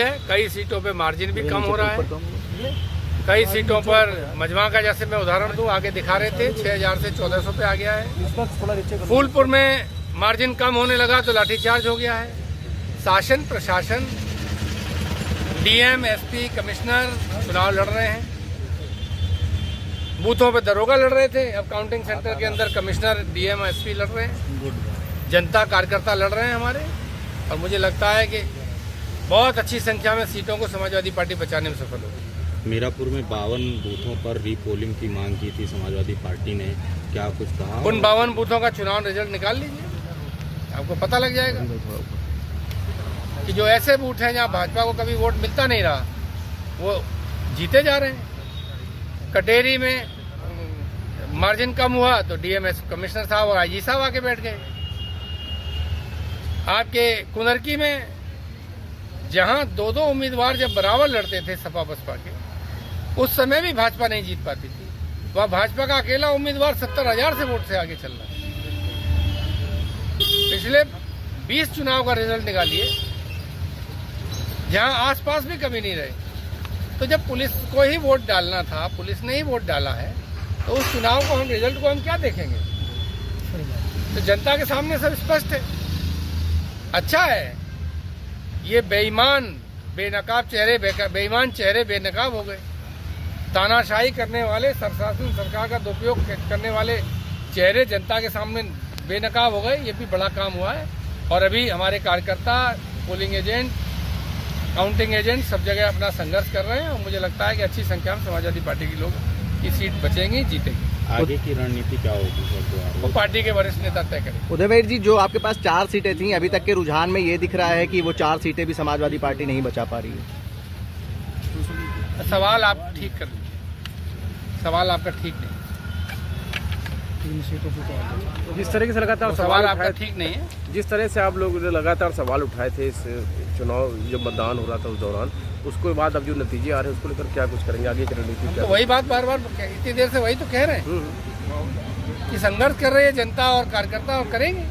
है। कई सीटों पे मार्जिन भी कम हो रहा है। कई सीटों पर मजमा का, जैसे मैं उदाहरण दूं, आगे दिखा रहे थे 6000 से 1400 पे आ गया है। फूलपुर में मार्जिन कम होने लगा तो लाठीचार्ज हो गया है। शासन प्रशासन, डीएम, एसपी, कमिश्नर चुनाव लड़ रहे हैं। बूथों पे दरोगा लड़ रहे थे, अब काउंटिंग सेंटर के अंदर कमिश्नर, डीएम, एसपी लड़ रहे हैं। जनता कार्यकर्ता लड़ रहे हैं हमारे। और मुझे लगता है कि बहुत अच्छी संख्या में सीटों को समाजवादी पार्टी बचाने में सफल होगी। मीरापुर में 52 बूथों पर रीपोलिंग की मांग की थी समाजवादी पार्टी ने, क्या कुछ कहा? उन 52 बूथों का चुनाव रिजल्ट निकाल लीजिए, आपको पता लग जाएगा कि जो ऐसे बूथ हैं जहां भाजपा को कभी वोट मिलता नहीं रहा, वो जीते जा रहे हैं। कटेरी में मार्जिन कम हुआ तो डीएमएस कमिश्नर साहब और आईजी साहब आके बैठ गए। आपके कुनरकी में जहां दो उम्मीदवार जब बराबर लड़ते थे सपा बसपा के, उस समय भी भाजपा नहीं जीत पाती थी। वह भाजपा का अकेला उम्मीदवार 70,000 से वोट से आगे चल रहा है। पिछले 20 चुनाव का रिजल्ट निकालिए, जहां आसपास भी कमी नहीं रही। तो जब पुलिस को ही वोट डालना था, पुलिस ने ही वोट डाला है, तो उस चुनाव को रिजल्ट को हम क्या देखेंगे? तो जनता के सामने सब स्पष्ट है। अच्छा है, ये बेईमान बेनकाब चेहरे बेईमान चेहरे बेनकाब हो गए। तानाशाही करने वाले, शासन सरकार का दुरुपयोग करने वाले चेहरे जनता के सामने बेनकाब हो गए। ये भी बड़ा काम हुआ है। और अभी हमारे कार्यकर्ता, पोलिंग एजेंट, काउंटिंग एजेंट सब जगह अपना संघर्ष कर रहे हैं। और मुझे लगता है कि अच्छी संख्या में समाजवादी पार्टी के लोग की सीट बचेंगी, जीतेंगी। आगे की रणनीति क्या होगी सर? वो पार्टी के वरिष्ठ नेता तय करेंगे। उदयवीर जी, जो आपके पास 4 सीटें थी, अभी तक के रुझान में ये दिख रहा है कि वो 4 सीटें भी समाजवादी पार्टी नहीं बचा पा रही है। सवाल आप ठीक कर लीजिए, सवाल आपका ठीक नहीं। 3 सीटों पर जिस तरह से लगातार सवाल आपका ठीक नहीं है। जिस तरह से आप लोग लगातार सवाल उठाए थे इस चुनाव, जब मतदान हो रहा था उस दौरान, उसके बाद अब जो नतीजे आ रहे हैं उसको लेकर क्या कुछ करेंगे? आगे की रणनीति क्या? तो वही बात बार बार इतनी देर से वही तो कह रहे हैं कि संघर्ष कर रही है जनता और कार्यकर्ता, और करेंगे।